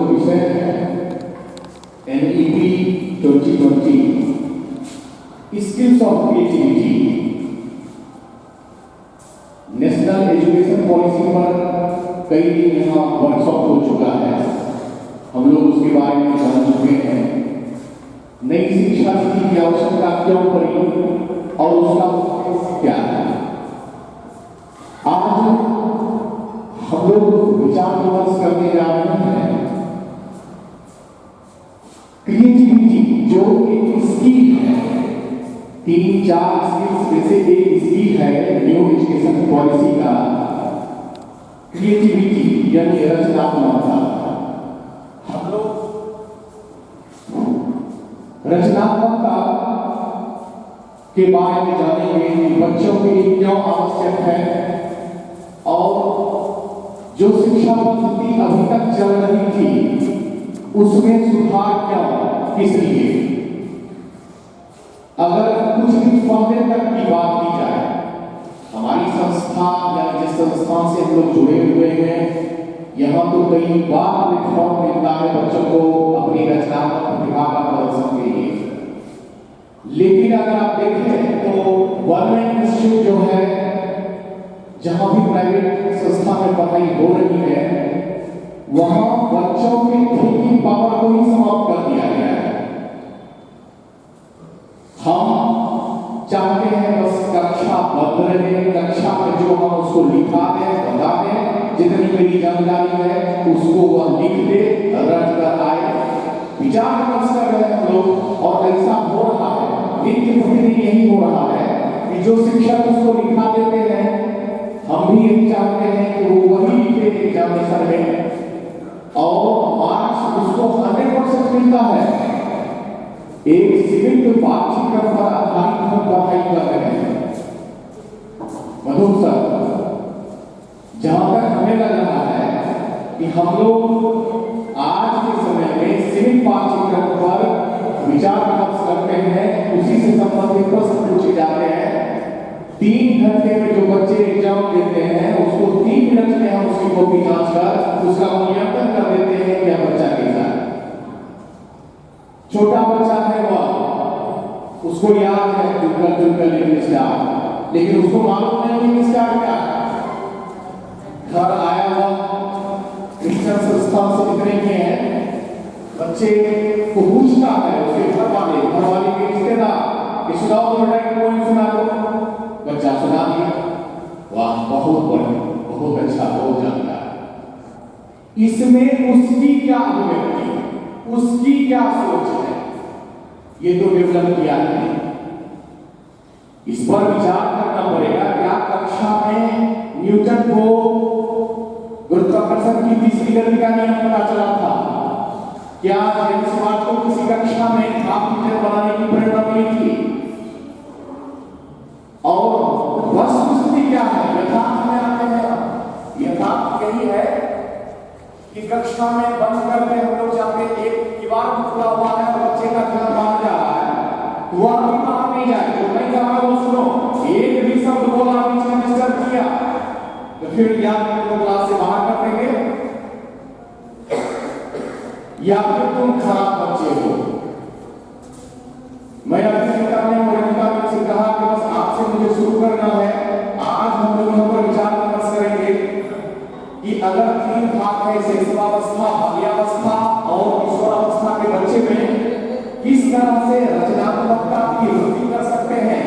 विषय है NEP 2020 skills of creativity, national education policy पर कई दिन यहाँ वर्कशॉप हो चुका है, हम लोग उसके बारे में जान चुके हैं। नई शिक्षा नीति की आवश्यकता क्यों पड़ी और उसका उद्देश्य क्या है। आज हम लोग विचार विमर्श करने जा रहे हैं क्रिएटिविटी जो एक स्किल है, 3-4 स्किल्स में से एक स्किल है न्यू एजुकेशन पॉलिसी का क्रिएटिविटी यानी रचनात्मकता। हम लोग रचनात्मकता के बारे में जानेंगे कि बच्चों के लिए क्यों आवश्यक है और जो शिक्षा पद्धति अभी तक चल रही थी उसमें सुधार क्यों, किस लिए। अगर कुछ दिन पहले तक की बात की जाए, हमारी संस्था या जिस संस्था से हम लोग जुड़े हुए हैं, यहाँ तो कई बार प्लेटफॉर्म मिलता है बच्चों को अपनी रचनात्मक प्रतिभा का प्रदर्शन के लिए। लेकिन अगर आप देखें तो गवर्नमेंट इंस्टीट्यूट जो है, जहां भी प्राइवेट संस्था में पढ़ाई हो रही है, वहां बच्चों की थिंकिंग पावर को ही समाप्त कर दिया गया है। हम चाहते हैं बस कक्षा बंद रहे, कक्षा में जो हम उसको लिखा दें, बता दें, जितनी मेरी जानकारी है उसको वह लिख दे, रट कर आए। विचार विमर्श कर रहे हैं हम लोग और ऐसा हो रहा है, नित्य प्रतिदिन यही हो रहा है कि जो शिक्षक उसको लिखा देते हैं, हम भी यही चाहते हैं कि वो वही लिखे एग्जामिनेशन में और मार्क्स उसको 100% मिलता है। एक सीमित पाठ्यक्रम पर आधारित हम पढ़ाई कर रहे हैं। मधुर सर, जहां तक हमें लग रहा है कि हम लोग आज के समय में सीमित पाठ्यक्रम पर विचार विमर्श करते हैं, उसी से संबंधित प्रश्न पूछे जाते हैं। 3 घंटे में जो बच्चे एग्जाम देते हैं उसको 3 मिनट में हम उसकी कॉपी जांच कर उसका मूल्यांकन कर देते हैं क्या बच्चा कैसा है। छोटा बच्चा है वह, उसको याद है जुगल लिटिल स्टार, लेकिन उसको मालूम नहीं लिटिल स्टार क्या है। घर आया हुआ क्रिश्चियन संस्था से निकले हैं, बच्चे को पूछता है उसके घर वाले के रिश्तेदार कि सुनाओ तो बेटा एक पोएम सुना दो। बच्चा सुना दिया, वाह बहुत बढ़िया, बहुत अच्छा, बहुत जानकार। इसमें उसकी क्या अभिव्यक्ति, उसकी क्या सोच है, ये तो डेवलप किया नहीं। इस पर विचार करना पड़ेगा। क्या कक्षा में न्यूटन को गुरुत्वाकर्षण की तीसरी गति का नियम पता चला था? क्या जेम्स वाट को किसी कक्षा में हाफ मीटर बनाने की प्रेरणा मिली थी? और वस्तुस्थिति क्या है, यथार्थ में आते हैं। यथार्थ यही है कि कक्षा में बंद करके हम लोग जाके एक किवाड़ खुला हुआ है और बच्चे का ध्यान बाहर जा रहा है, वह अभी बाहर नहीं जाए। तो मैं कह रहा हूं सुनो, एक भी शब्द बोला बीच में डिस्टर्ब किया तो फिर या तो क्लास से बाहर कर देंगे या फिर तुम खराब बच्चे हो। मैं अपनी किताब में से कहा कि बस आपसे मुझे शुरू करना है। आज हम लोग यहाँ पर विचार विमर्श करेंगे कि अगर 3 भाग है, शिशुअवस्था, बाल्यावस्था और किशोरावस्था के बच्चे में किस तरह से रचनात्मकता की वृद्धि कर सकते हैं,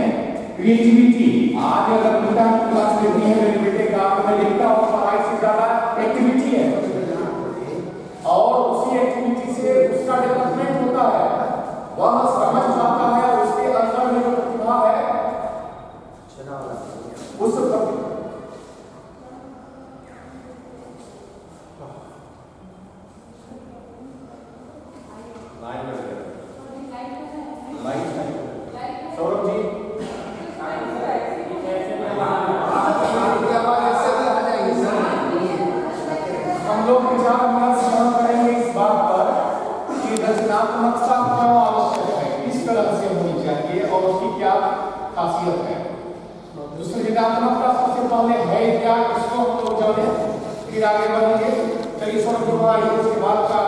क्रिएटिविटी। आज अगर बेटा क्लास लेती है मेरे बेटे का, तो मैं लिखता हूँ पढ़ाई से ज्यादा एक्टिविटी है और उसी एक्टिविटी से उसका डेवलपमेंट होता है, वह समझ पाता है, उसके अंदर में जो प्रतिभा है उस सौरभ जी हम लोग विचार विमर्श करेंगे इस बात पर कि रचनात्मकता क्यों आवश्यक है, किस तरह से होनी चाहिए और उसकी क्या खासियत है। सृजनात्मकता सबसे पहले है क्या, इसको हम लोग जाने, फिर आगे बढ़ेंगे। चलिए सौरभ जी, उसके बाद का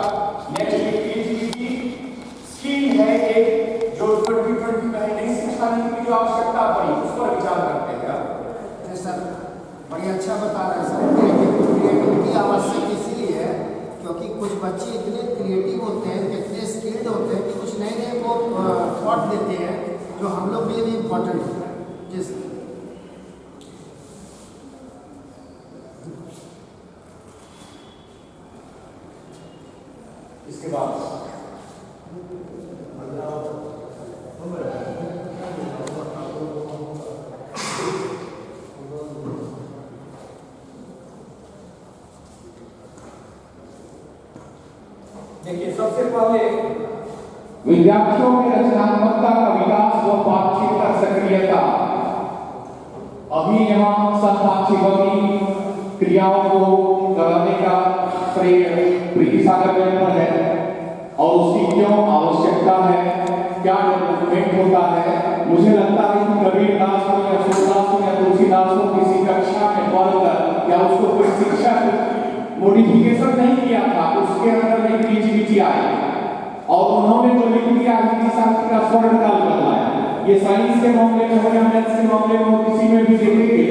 क्रिएटिविटी स्किल है एक जो 2020 में नई शिक्षा नीति की जो आवश्यकता पड़ी उस पर विचार करते हैं आप। सर बड़ी अच्छा बता रहे हैं सर। क्रिएटिविटी आवश्यक इसलिए है क्योंकि कुछ बच्चे इतने क्रिएटिव होते हैं, इतने स्किल्ड होते हैं कि कुछ नए नए वो थॉट देते हैं जो हम लोग के लिए भी इम्पोर्टेंट होता है। जी सर। इसके बाद देखिए, सबसे पहले विद्यार्थियों में रचनात्मकता का विकास व बातचीत का सक्रियता। अभी यहाँ सहभागी क्रियाओं को कराने का श्रेय प्रीति सागर मैम पर है और उसकी क्यों आवश्यकता है, क्या डेवलपमेंट होता है। मुझे लगता है कि कबीरदास हो या सूरदास हो या तुलसीदास हो किसी कक्षा में पढ़कर क्या उसको कोई शिक्षक मॉडिफिकेशन नहीं किया था, उसके अंदर में क्रिएटिविटी आई और उन्होंने जो लिख दिया हिंदी साहित्य का स्वर्ण काल बनाया। ये साइंस के मामले में हो या मैथ्स के मामले में हो, किसी में भी देखेंगे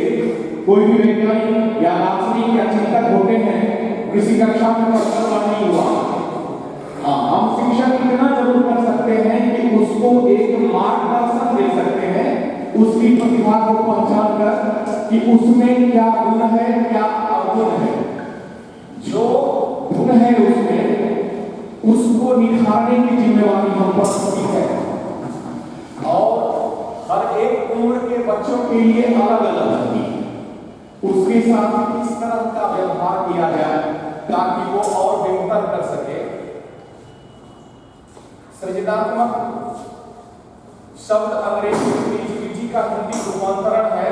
कोई भी वैज्ञानिक या दार्शनिक या चिंतक होते हैं, किसी कक्षा में पढ़ना नहीं हुआ। हम शिक्षक इतना जरूर कर सकते हैं कि उसको एक मार्गदर्शन दे सकते हैं, उसकी प्रतिभा को पहचान कर कि उसमें क्या गुण है क्या अवगुण है। जो गुण है उसमें उसको निखारने की जिम्मेवारी हम पर होती है और हर एक उम्र के बच्चों के लिए अलग अलग होती है। उसके साथ किस तरह का व्यवहार किया जाए ताकि वो और बेहतर कर सके। सृजनात्मक शब्द अंग्रेजी क्रिएटिविटी का हिंदी रूपांतरण है।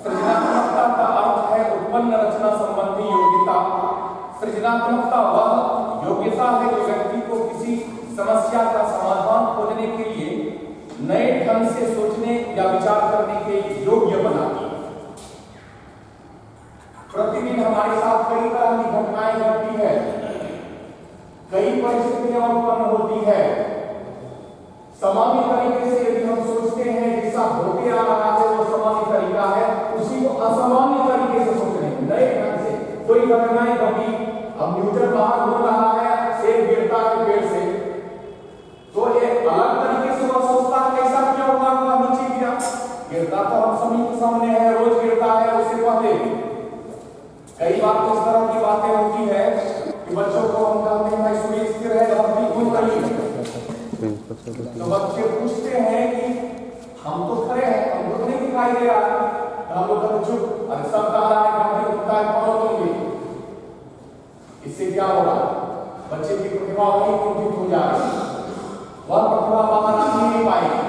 सृजनात्मकता का अर्थ है उत्पन्न रचना संबंधी योग्यता। सृजनात्मकता वह योग्यता है जो व्यक्ति को किसी समस्या का समाधान खोजने के लिए नए ढंग से सोचने या विचार करने के योग्य बनाती है। प्रतिदिन हमारे साथ कई तरह की घटनाएं घटती है, कई परिस्थितियां उत्पन्न होती है। सामान्य तरीके से यदि हम सोचते हैं जैसा होते आ रहा है वो सामान्य तरीका है, उसी को असामान्य तरीके से सोचने नए ढंग से कोई घटनाएं घटी। अब न्यूटन बाहर घूम रहा है, सेब गिरता है पेड़ से, तो एक अलग तरीके से वह सोचता है कैसा क्या होगा, वह नीचे गिरा। गिरता तो हम सभी के सामने है, रोज गिरता है, उससे पहले कई बार तो इस तरह की बातें होती है कि बच्चों को हम कहते हैं सूर्य स्थिर है, धरती घूम रही है, तो बच्चे पूछते हैं कि हम तो खड़े हैं, हमको तो नहीं दिखाई दे रहा है। हम लोग कहते चुप, अरे सब कह रहा है धरती घूमता है, पढ़ो तुम भी। इससे क्या होगा, बच्चे की प्रतिभा वही कुंठित हो जाएगी, वह प्रतिभा बाहर आ नहीं पाएगी।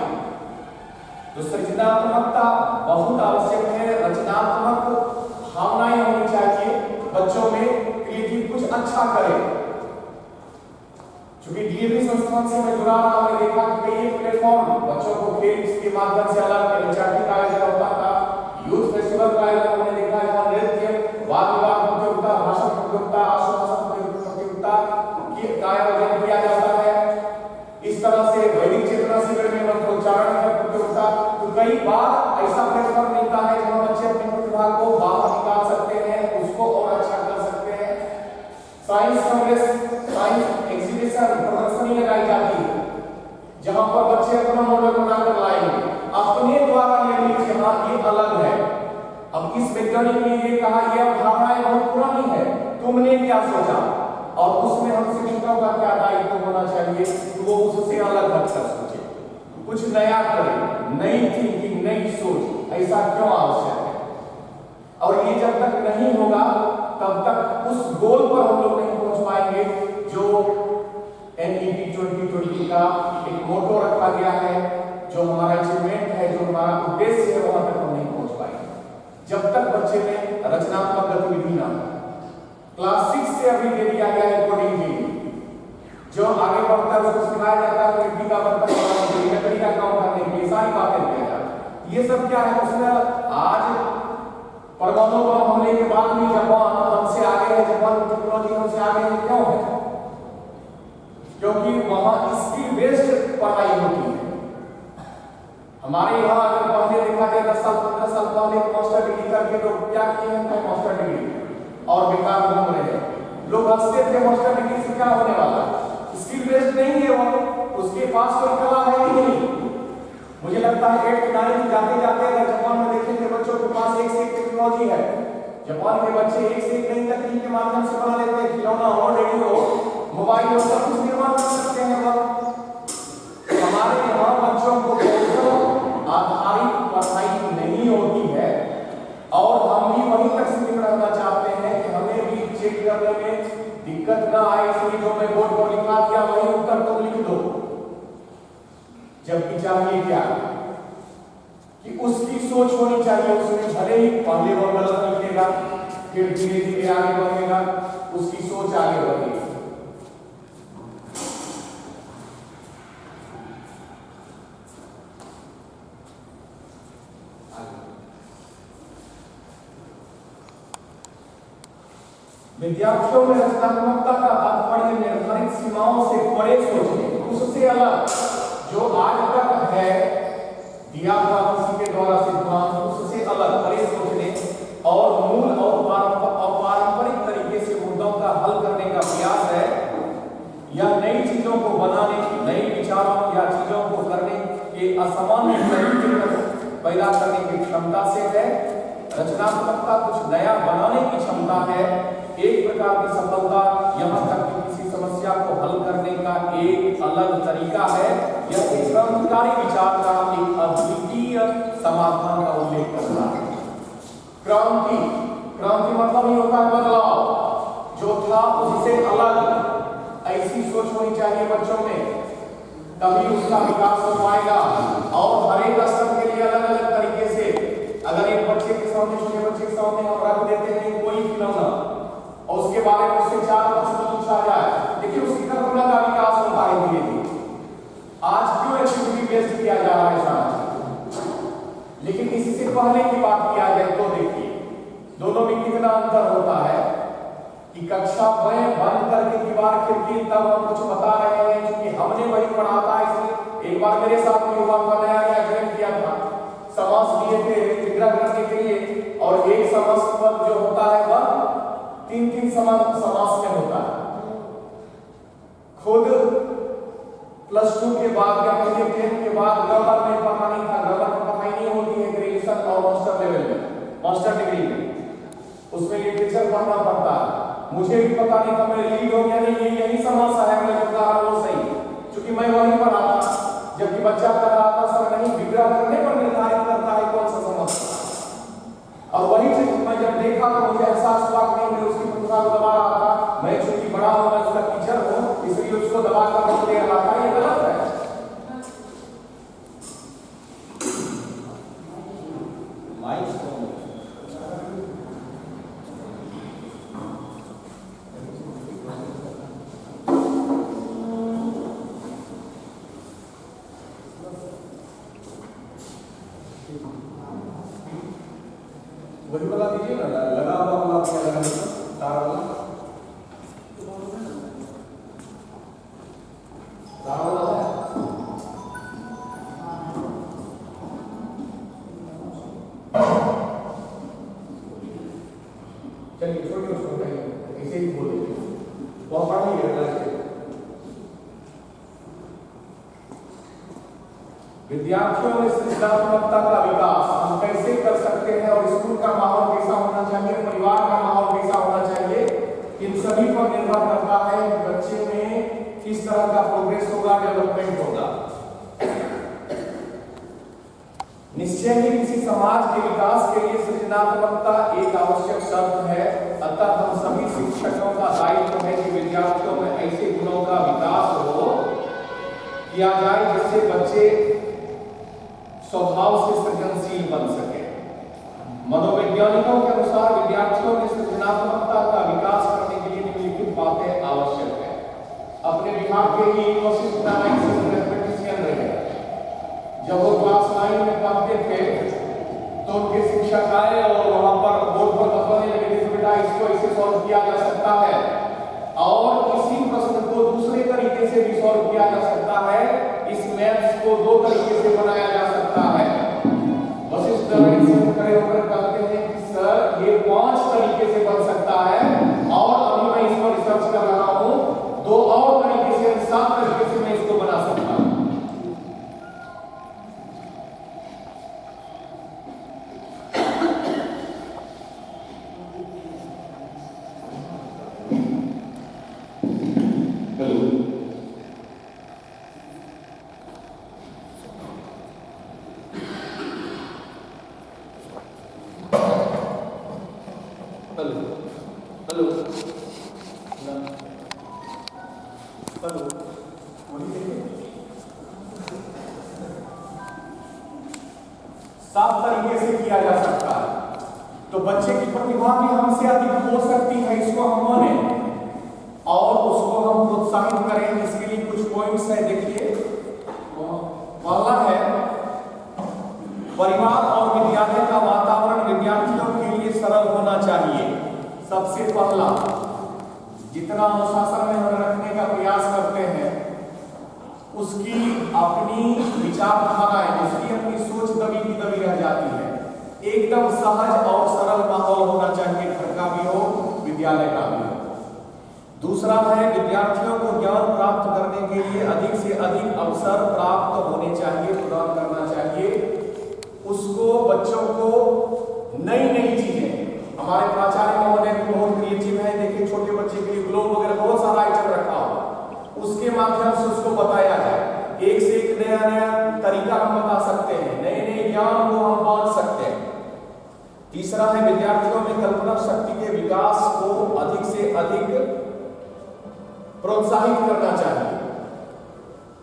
तो सृजनात्मकता बहुत आवश्यक है। रचनात्मक भावनाएं होनी चाहिए बच्चों में, क्रिएटिव कुछ अच्छा करे। क्योंकि डीएवी संस्थान से मैं जुड़ा रहा, हमने देखा कि कई प्लेटफॉर्म बच्चों को खेल के माध्यम से अलग एनएचआरटी का आयोजन होता था, यूथ फेस्टिवल का आयोजन हमने देखा, जहां नृत्य, वाद विवाद प्रतियोगिता, भाषण प्रतियोगिता, आश्वासन प्रतियोगिता का आयोजन किया जाता है। इस तरह से वैदिक चेतना शिविर में मंत्रोच्चारण है प्रतियोगिता। तो कई बार ऐसा प्लेटफॉर्म मिलता है जहां बच्चे अपनी प्रतिभा को बाहर निकाल सकते हैं, उसको और अच्छा कर सकते हैं। साइंस कांग्रेस, साइंस एग्जीबिशन, प्रदर्शनी लगाई जाती है जहां पर बच्चे अपना मॉडल बनाकर लाएंगे, अपने द्वारा निर्मित। यहाँ ये अलग है। अब इस वैज्ञानिक ने ये कहा यह भावनाएं बहुत पुरानी है, तुमने क्या सोचा, और उसमें हम शिक्षकों का क्या दायित्व होना चाहिए कि वो उससे अलग हटकर सोचे, कुछ नया करें, नई थिंकिंग, नई सोच। ऐसा क्यों आवश्यक है? और ये जब तक नहीं होगा तब तक उस गोल पर हम लोग नहीं पहुंच पाएंगे जो NEP 2020 का एक मोटो रखा गया है, जो हमारा अचीवमेंट है, जो हमारा उद्देश्य है, वहां तक हम नहीं पहुंच पाएंगे जब तक बच्चे में रचनात्मक गतिविधि ना हो। क्लास 6 से अभी दे दिया गया है कोडिंग के, जो आगे बढ़ता है उसको सिखाया जाता है मिट्टी का बर्तन बनाने के लिए, लकड़ी का काम करने के लिए, सारी बातें किया जाता है। ये सब क्या है, उसमें आज परमाणु बम हमले के बाद भी जापान हमसे आगे है, जापान टेक्नोलॉजी हमसे आगे है। क्यों है? क्योंकि वहां स्किल बेस्ड पढ़ाई होती है। हमारे यहाँ अगर पढ़ने लिखा जाए 10 साल 15 साल पहले मास्टर डिग्री करके लोग क्या किए हैं, मास्टर डिग्री और बेकार घूम रहे हैं। लोग हंसते थे मास्टर डिग्री से क्या होने वाला, स्किल बेस्ड नहीं है वो, उसके पास कोई कला है ही नहीं। मुझे लगता है 8th 9th जाते जाते अगर जापान में देखेंगे बच्चों के पास एक से एक टेक्नोलॉजी है। जापान के बच्चे एक से एक नई तकनीक के माध्यम से बना लेते हैं, खिलौना हो, रेडियो हो, मोबाइल हो, सब कुछ निर्माण कर सकते हैं वह। हमारे यहाँ बच्चों को कौशल आधारित पढ़ाई नहीं होती है और हम भी वहीं तक सीमित रहना चाहते हैं कि हमें भी चेक करने में दिक्कत ना आए, इसलिए जो मैं बोर्ड पर लिखा दिया वही उत्तर तुम लिख दो। जबकि चाहिए क्या कि उसकी सोच होनी चाहिए, उसमें भले ही पहले वो गलत लिखेगा फिर धीरे धीरे आगे बढ़ेगा, उसकी सोच आगे बढ़ेगी। विद्यार्थियों में रचनात्मकता का तात्पर्य निर्धारित सीमाओं से परे सोचने, उससे अलग जो आज तक है दिया हुआ किसी के द्वारा सिद्धांत, उससे अलग परे सोचने और मूल और पारंपरिक तरीके से मुद्दों का हल करने का प्रयास है। यह नई चीजों को बनाने, नई विचारों या चीजों को करने के असामान्य तरीके पैदा करने की क्षमता से है। रचनात्मकता कुछ नया बनाने की क्षमता है, एक प्रकार की सफलता यहाँ तक कि किसी समस्या को हल करने का एक अलग तरीका है। यह एक क्रांतिकारी विचार का एक अद्वितीय समाधान का उल्लेख करता है। क्रांति मतलब ही होता है बदलाव, जो था उससे अलग। ऐसी सोच होनी चाहिए बच्चों में, तभी उसका विकास हो पाएगा। और हर एक स्तर के लिए अलग अलग तरीके से, अगर एक बच्चे के सामने, छोटे बच्चे के सामने हम रख देते हैं कोई खिलौना और उसके बारे में उससे 4 प्रश्न पूछा जाए, देखिए उसकी कल्पना का विकास होता है धीरे धीरे। आज क्यों एक्टिविटी बेस्ड किया जा रहा है सारा, लेकिन इससे पहले की बात किया जाए तो देखिए दोनों में कितना अंतर होता है कि कक्षा में बंद करके दीवार खिड़की तब हम कुछ बता रहे हैं क्योंकि हमने वही पढ़ा था। इसलिए एक बार मेरे साथ भी हुआ था, नया नया ज्वाइन किया था, समास दिए थे विग्रह करने के लिए और एक समास पद जो होता है वह 3-3 समास में होता है। खुद +2 के बाद या पहले 10 के बाद ग्रामर में पढ़ा नहीं था, ग्रामर में पढ़ाई नहीं होती है ग्रेजुएशन और मास्टर लेवल में, मास्टर डिग्री में, उसमें लिटरेचर पढ़ना पड़ता है। मुझे भी पता नहीं था, मेरे लीड हो गया नहीं यही समस्या है, मैं बता रहा हूँ सही, क्योंकि मैं वही पढ़ा था। जबकि बच्चा कर रहा था सर नहीं, विग्रह करने पर निर्धारित करता है कौन सा समस्या, और वही चीज मैं जब देखा तो मुझे एहसास हुआ कि मैं उसकी प्रतिभा को दबा रहा था। मैं चूंकि बड़ा हूं, मैं उसका टीचर हूं, इसलिए उसको दबा कर नोट दे रहा था, ये गलत है। वही वाला दीजिए ना, लगा हुआ वाला क्या लगा देना, तार वाला, तार वाला है। चलिए छोटे उसको कहिए, ऐसे ही बोल दीजिए, बहुत बड़ा नहीं है। विद्यार्थियों में सृजनात्मकता का विकास हम कैसे कर सकते हैं और स्कूल का माहौल कैसा होना चाहिए, परिवार का माहौल कैसा होना चाहिए, इन सभी पर निर्भर करता है कि बच्चे में किस तरह का प्रोग्रेस होगा, डेवलपमेंट होगा। निश्चय ही किसी समाज के विकास के लिए सृजनात्मकता एक आवश्यक शर्त है। अतः हम सभी शिक्षकों का दायित्व है कि विद्यार्थियों में ऐसे गुणों का विकास हो किया जाए जिससे बच्चे स्वभाव से सृजनशील बन सके। मनोवैज्ञानिकों के अनुसार विद्यार्थियों में सृजनात्मकता का विकास करने के लिए निम्नलिखित बातें आवश्यक है। अपने बिहार के ही मैथमेटिशियन रहे, जब वो क्लास 9 में पढ़ते थे तो उनके शिक्षक आए और वहां पर बोर्ड पर बताने लगे कि बेटा इसको ऐसे सॉल्व किया जा सकता है और इसी प्रश्न को दूसरे तरीके से भी इसको दो तरीके से बनाया जा सकता है। वशिष्ठ नारायण सिंह खड़े होकर कहते हैं कि सर ये 5 तरीके से बन सकता है और अभी मैं इस पर रिसर्च कर रहा हूं, 2 और तरीके से 7 तरीके से मैं इसको बना सकता हूं। हेलो हेलो साफ तरीके से किया जा सकता है। तो बच्चे की प्रतिभा भी हमसे अधिक हो सकती है, इसको हम माने और उसको हम प्रोत्साहित करें। इसके लिए कुछ पॉइंट्स है, देखिए। पहला है, परिवार और विद्यालय का वातावरण विद्यार्थियों के लिए सरल होना चाहिए। सबसे पहला, जितना अनुशासन में हम रखने का प्रयास करते हैं, उसकी अपनी विचारधाराएं, उसकी अपनी सोच दबी की दबी रह जाती है। एकदम सहज और सरल माहौल होना चाहिए, घर का भी हो, विद्यालय का भी हो। दूसरा है, विद्यार्थियों को ज्ञान प्राप्त करने के लिए अधिक से अधिक अवसर प्राप्त होने चाहिए, प्रदान करना चाहिए। उसको, बच्चों को नई नई चीजें, हमारे प्राचार्य महोदय भी बहुत क्रिएटिव है। देखिए, छोटे बच्चे के लिए ग्लोब वगैरह बहुत सारा आइटम रखा हुआ, उसके माध्यम से उसको बताया जाए। एक से एक नया नया तरीका हम बता सकते हैं, नए नए ज्ञान को हम बांट सकते हैं। तीसरा है, विद्यार्थियों में कल्पना शक्ति के विकास को अधिक से अधिक प्रोत्साहित करना चाहिए।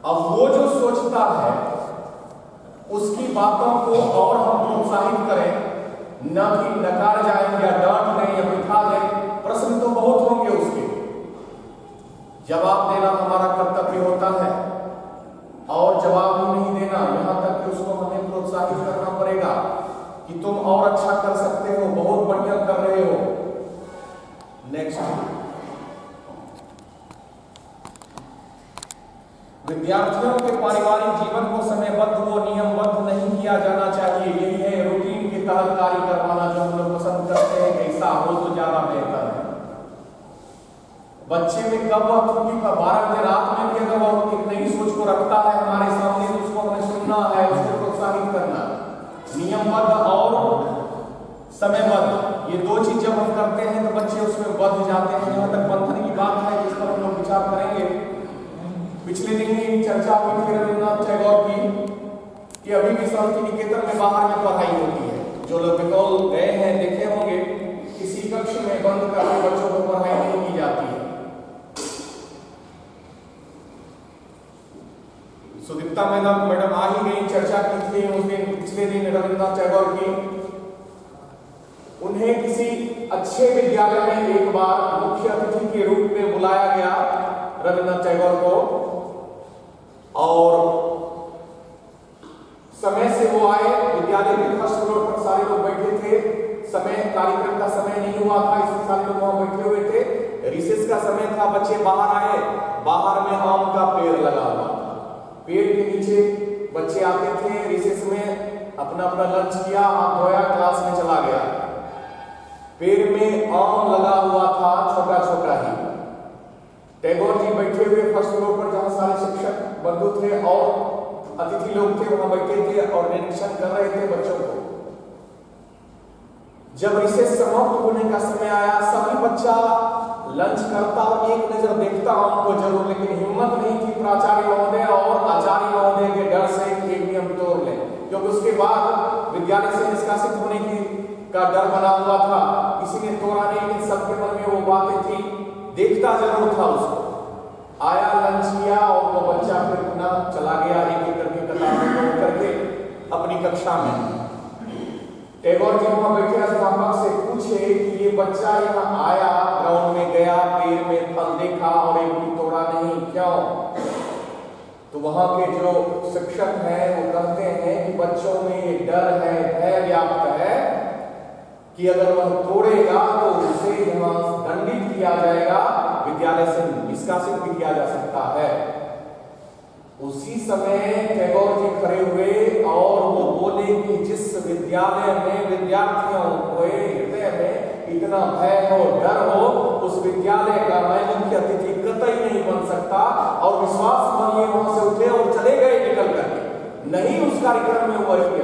अब वो जो सोचता है उसकी बातों को और हम प्रोत्साहित करें, न कि नकार जाए या डांट दें या बिठा दें। प्रश्न तो बहुत होंगे, उसके जवाब देना हमारा कर्तव्य होता है और जवाब ही नहीं देना, यहां तक कि उसको हमें प्रोत्साहित करना पड़ेगा कि तुम और अच्छा कर सकते हो, बहुत बढ़िया कर रहे हो। नेक्स्ट, विद्यार्थियों के पारिवारिक जीवन को समयबद्ध व नियमबद्ध नहीं किया जाना चाहिए। यही है रूटीन के तहत कार्य करवाना जो हम लोग पसंद करते हैं, ऐसा हो तो ज्यादा बेहतर है। बच्चे में कब वह छुट्टी का 12 बजे रात में भी अगर वह एक नई सोच को रखता है हमारे सामने, तो उसको हमें सुनना है, उसको प्रोत्साहित करना। नियमबद्ध और समयबद्ध, ये 2 चीज जब हम करते हैं तो बच्चे उसमें बंध जाते हैं। जहां तक बंधन की बात है, जिस पर हम लोग विचार करेंगे, पिछले दिन ही चर्चा हुई थी रविन्द्रनाथ टैगोर की कि अभी भी शांति निकेतन में बाहर में पढ़ाई होती है। जो लोग बंगाल गए हैं देखे होंगे, किसी कक्ष में बंद करके बच्चों को पढ़ाई नहीं की जाती है। सुदीप्ता मैडम आ ही गई, चर्चा की थी उस दिन, पिछले दिन रविन्द्रनाथ टैगोर की। उन्हें किसी अच्छे विद्यालय में एक बार मुख्य अतिथि के रूप में बुलाया गया, रविन्द्रनाथ टैगोर को, और समय से वो आए। विद्यालय के फर्स्ट फ्लोर पर सारे लोग बैठे थे, समय, कार्यक्रम का समय नहीं हुआ था, इसलिए सारे लोग वहां बैठे हुए थे। रिसेस का समय था, बच्चे बाहर आए, बाहर में आम का पेड़ लगा हुआ था, पेड़ के नीचे बच्चे आते थे। रिसेस में अपना अपना लंच किया, हाथ धोया, क्लास में चला गया। पेड़ में आम लगा हुआ था, छोटा छोटा ही। टैगोर जी बैठे हुए फर्स्ट फ्लोर पर, जहां सारे शिक्षक बंधु थे और अतिथि लोग थे, वहां बैठे थे और निरीक्षण कर रहे थे बच्चों को। जब रिसेस समाप्त होने का समय आया, सभी बच्चा लंच करता और एक नजर देखता आम को जरूर, लेकिन हिम्मत नहीं थी प्राचार्य महोदय और आचार्य महोदय के डर से एक नियम तोड़ ले, क्योंकि उसके बाद विद्यालय से निष्कासित होने की का डर बना हुआ था। किसी ने तोड़ा नहीं, लेकिन सबके मन में वो बातें थी। देखता जरूर था उसको। आया, लंच किया और वो बच्चा फिर अपना चला गया, एक एक करके कतार में बैठ करके अपनी कक्षा में। टैगोर जी वहां बैठे अध्यापक से पूछे कि ये बच्चा यहाँ आया, ग्राउंड में गया, पेड़ में फल देखा और एक भी तोड़ा नहीं, क्यों? तो वहां के जो शिक्षक हैं वो कहते हैं कि बच्चों में ये डर है, भय व्याप्त है कि अगर वह तोड़ेगा तो उसे यहाँ दंडित किया जाएगा, विद्यालय से निष्कासित भी किया जा सकता है। उसी समय टैगोर जी खड़े हुए और वो बोले कि जिस विद्यालय में विद्यार्थियों के हृदय में इतना भय हो, डर हो, उस विद्यालय का मैं मुख्य अतिथि कतई नहीं बन सकता। और विश्वास मानिए वहां से उठे और चले गए निकल करके, नहीं उस कार्यक्रम में हुआ ही।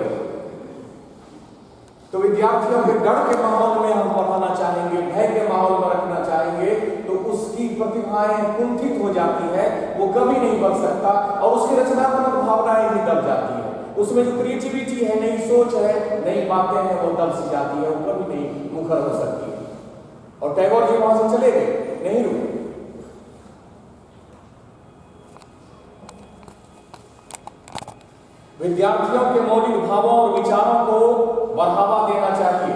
तो विद्यार्थियों के डर के माहौल में हम पढ़ाना चाहेंगे, भय के माहौल में रखना चाहेंगे, तो उसकी प्रतिभाएं कुंठित हो जाती है, वो कभी नहीं बढ़ सकता और उसकी रचनात्मक भावनाएं भी दब जाती है। उसमें जो क्रिएटिविटी है, नई सोच है, नई बातें हैं, वो दब सी जाती है, वो कभी नहीं मुखर हो सकती है। और टैगोर जी वहां से चले गए, नहीं रुके। विद्यार्थियों के मौलिक भावों और विचारों को बढ़ावा देना चाहिए।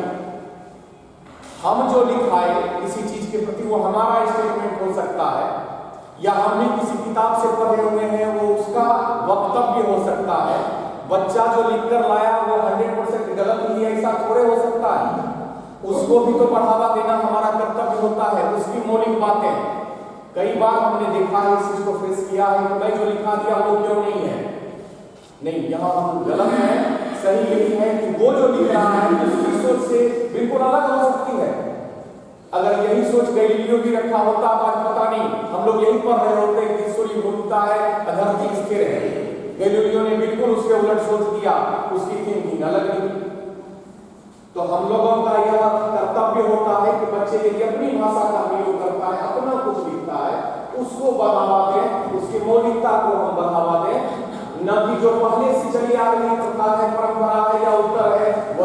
हम जो लिखाए किसी चीज के प्रति, वो हमारा स्टेटमेंट हो सकता है, या हमने किसी किताब से पढ़े हुए हैं, वो उसका वक्तव्य हो सकता है। बच्चा जो लिखकर लाया वो 100% गलत ही है, ऐसा थोड़े हो सकता है। उसको भी तो बढ़ावा देना हमारा कर्तव्य होता है, उसकी मौलिक बातें। कई बार हमने देखा है, इस चीज को फेस किया है कि मैं जो लिखा दिया वो क्यों नहीं है। नहीं, यहाँ हम गलत है। सही यही है कि वो जो लिख रहा है उसकी सोच से बिल्कुल अलग हो सकती है। अगर यही सोच गैलीलियो की रखा होता तो आज पता नहीं, हम लोग यही पढ़ रहे होते कि सूर्य घूमता है, धरती स्थिर है। गैलीलियो ने बिल्कुल उसके उलट सोच दिया, उसकी थिंकिंग अलग थी। तो हम लोगों का यह कर्तव्य होता है कि बच्चे यदि अपनी भाषा का प्रयोग करता है, अपना कुछ लिखता है, उसको बढ़ावा दें, उसकी मौलिकता को हम बढ़ावा दें, न कि जो पहले से चली आ रही प्रथा है, परंपरा है